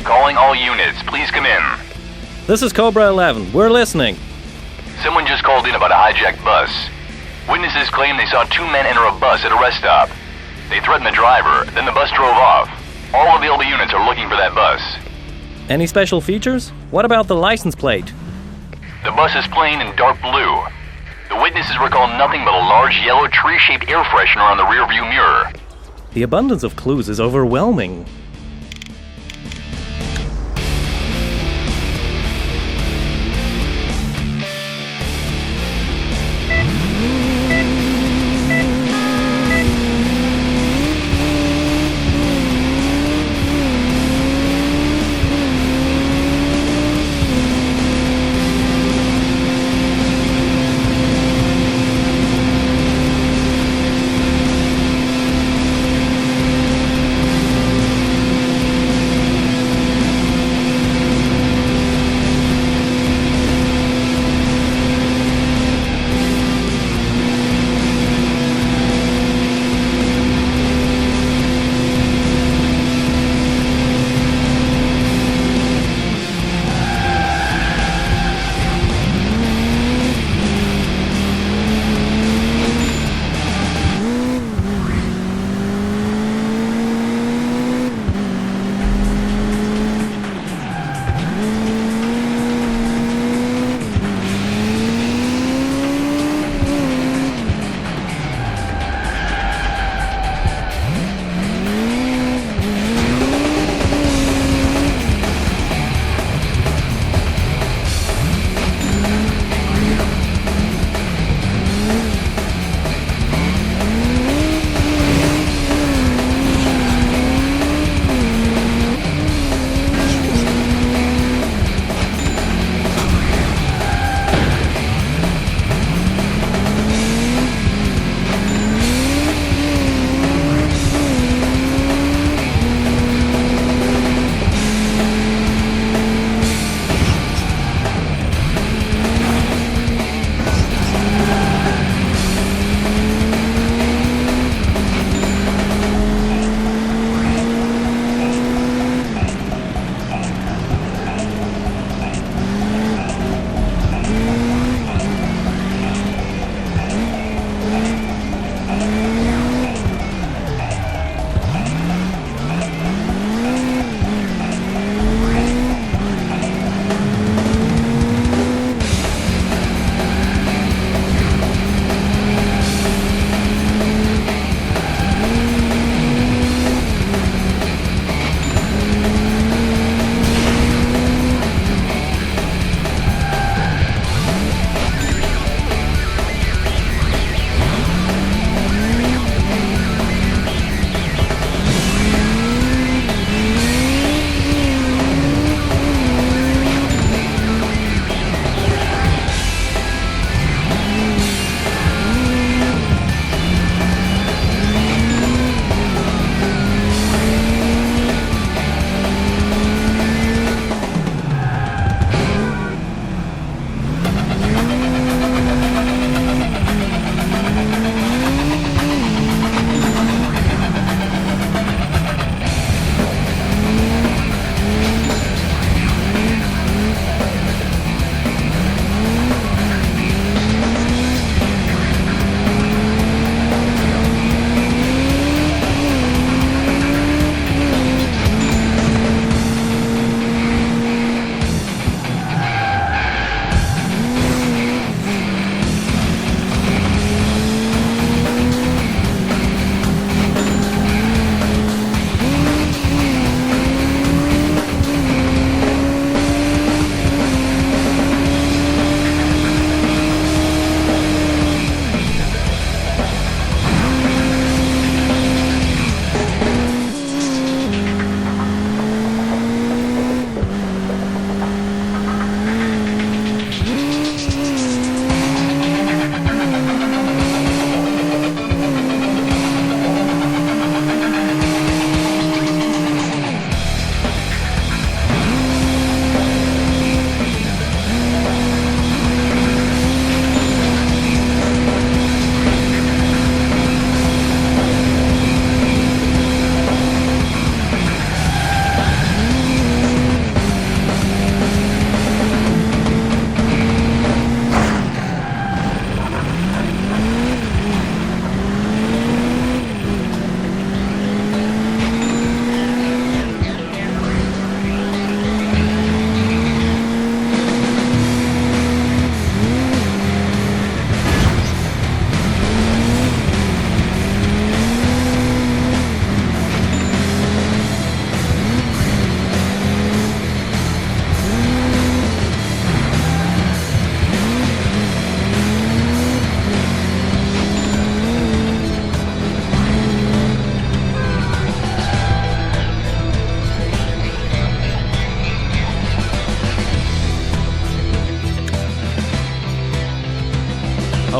Calling all units. Please come in. This is Cobra 11. We're listening. Someone just called in about a hijacked bus. Witnesses claim they saw two men enter a bus at a rest stop. They threatened the driver, then the bus drove off. All available units are looking for that bus. Any special features? What about the license plate? The bus is plain in dark blue. The witnesses recall nothing but a large yellow tree-shaped air freshener on the rearview mirror. The abundance of clues is overwhelming.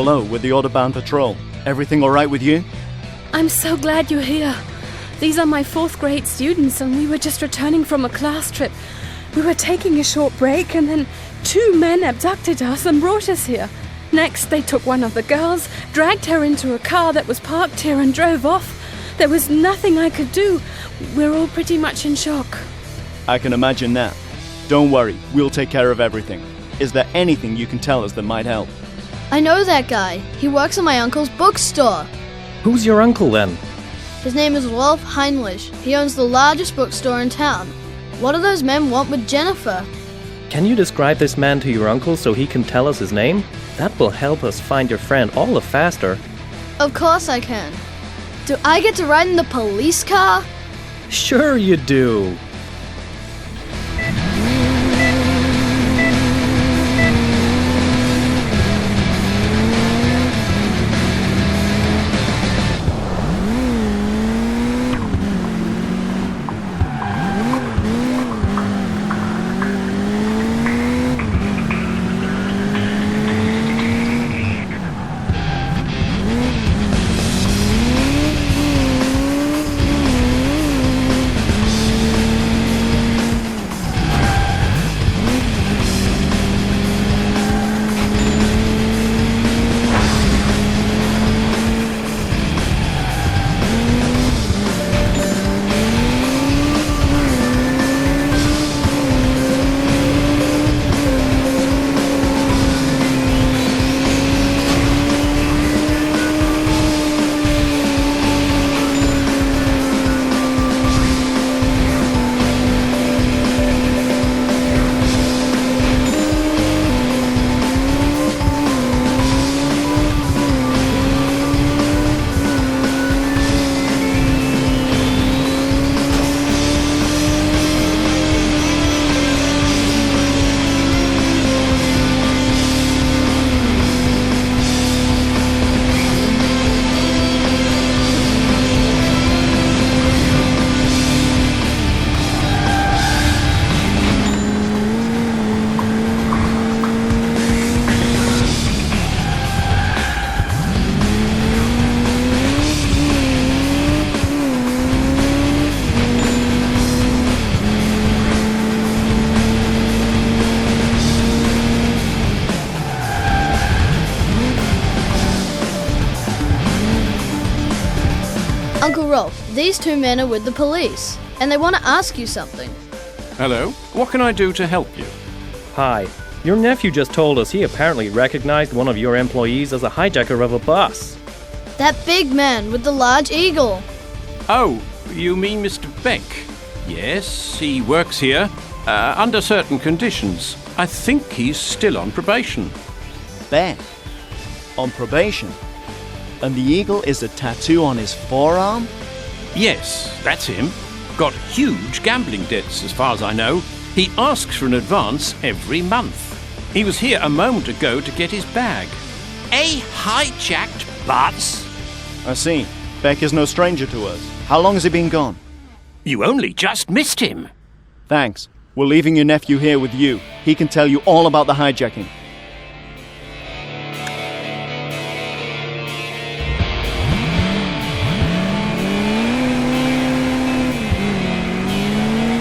Hello, with the Autobahn Patrol. Everything all right with you? I'm so glad you're here. These are my 4th grade students, and we were just returning from a class trip. We were taking a short break, and then 2 men abducted us and brought us here. Next, they took one of the girls, dragged her into a car that was parked here, and drove off. There was nothing I could do. We're all pretty much in shock. I can imagine that. Don't worry, we'll take care of everything. Is there anything you can tell us that might help? I know that guy. He works at my uncle's bookstore. Who's your uncle then? His name is Wolf Heinrich. He owns the largest bookstore in town. What do those men want with Jennifer? Can you describe this man to your uncle so he can tell us his name? That will help us find your friend all the faster. Of course I can. Do I get to ride in the police car? Sure you do. Uncle Rolf, these 2 men are with the police, and they want to ask you something. Hello, what can I do to help you? Hi. Your nephew just told us he apparently recognized one of your employees as a hijacker of a bus. That big man with the large eagle. Oh, you mean Mr. Beck? Yes, he works here, under certain conditions. I think he's still on probation. Beck? On probation? And the eagle is a tattoo on his forearm? Yes, that's him. Got huge gambling debts, as far as I know. He asks for an advance every month. He was here a moment ago to get his bag. A hijacked bus? I see. Beck is no stranger to us. How long has he been gone? You only just missed him. Thanks. We're leaving your nephew here with you. He can tell you all about the hijacking.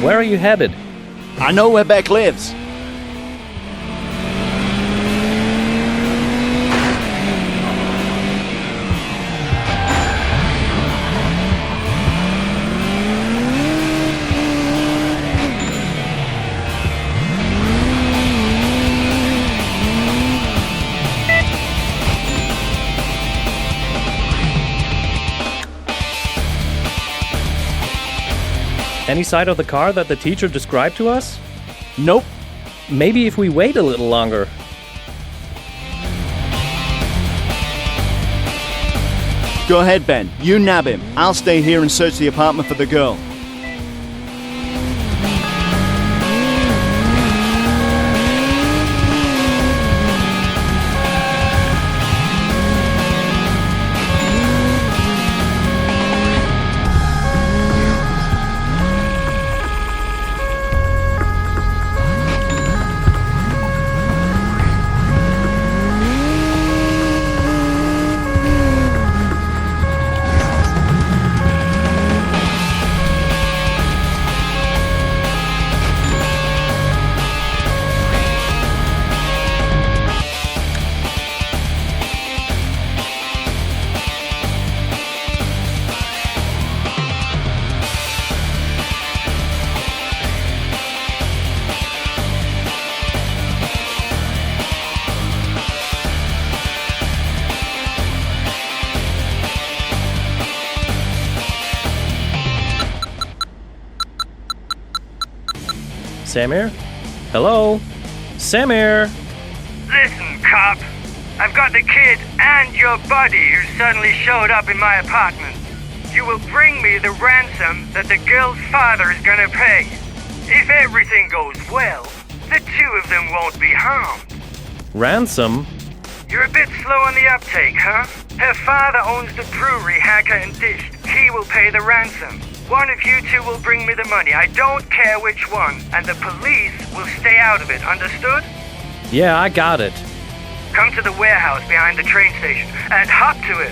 Where are you headed? I know where Beck lives. Any side of the car that the teacher described to us? Nope. Maybe if we wait a little longer. Go ahead, Ben. You nab him. I'll stay here and search the apartment for the girl. Samir? Hello? Samir? Listen, cop. I've got the kid and your buddy who suddenly showed up in my apartment. You will bring me the ransom that the girl's father is gonna pay. If everything goes well, the two of them won't be harmed. Ransom? You're a bit slow on the uptake, huh? Her father owns the brewery Hacker and Dished. He will pay the ransom. One of you two will bring me the money. I don't care which one. And the police will stay out of it, understood? Yeah, I got it. Come to the warehouse behind the train station and hop to it.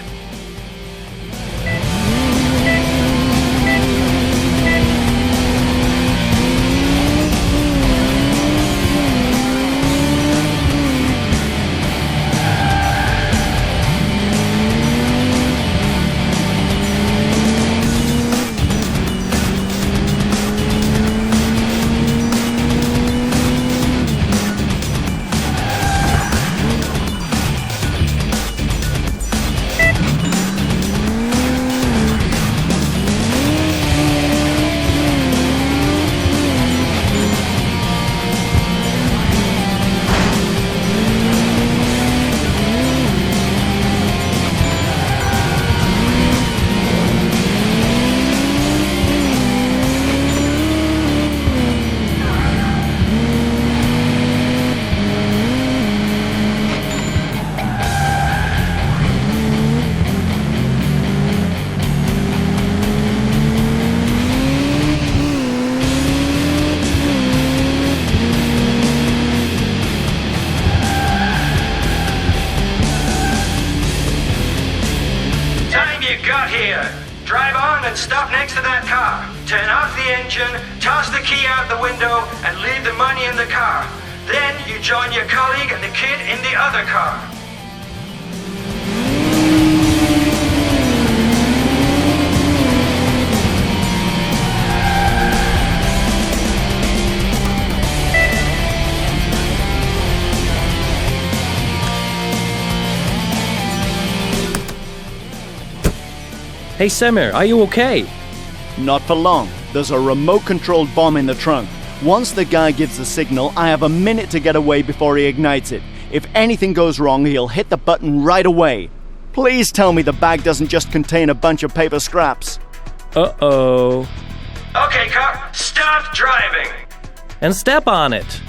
Drive on and stop next to that car. Turn off the engine, toss the key out the window, and leave the money in the car. Then you join your colleague and the kid in the other car. Hey Samir, are you okay? Not for long. There's a remote-controlled bomb in the trunk. Once the guy gives the signal, I have a minute to get away before he ignites it. If anything goes wrong, he'll hit the button right away. Please tell me the bag doesn't just contain a bunch of paper scraps. Uh-oh. Okay, cop, stop driving. And step on it.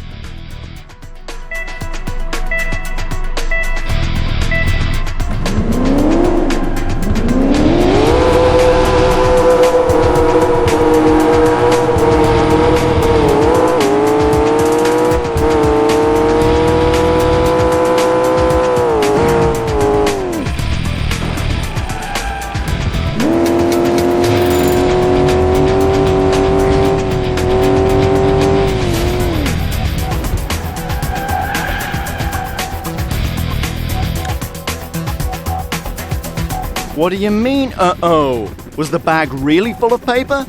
What do you mean, uh-oh? Was the bag really full of paper?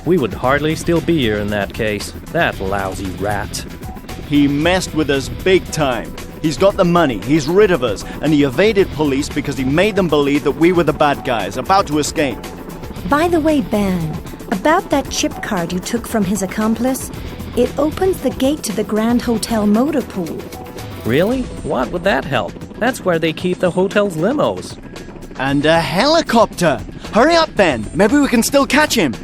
We would hardly still be here in that case. That lousy rat. He messed with us big time. He's got the money, he's rid of us, and he evaded police because he made them believe that we were the bad guys, about to escape. By the way, Ben, about that chip card you took from his accomplice, it opens the gate to the Grand Hotel motor pool. Really? What would that help? That's where they keep the hotel's limos. And a helicopter! Hurry up, Ben! Maybe we can still catch him!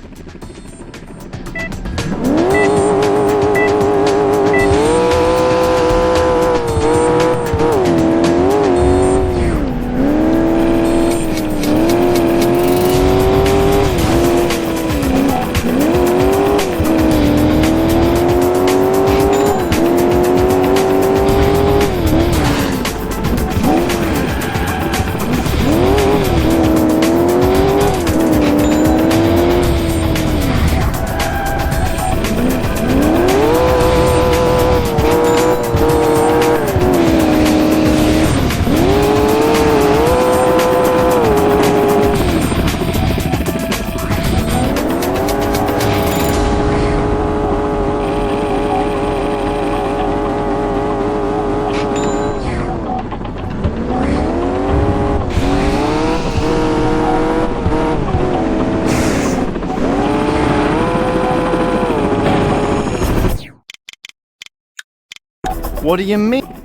What do you mean?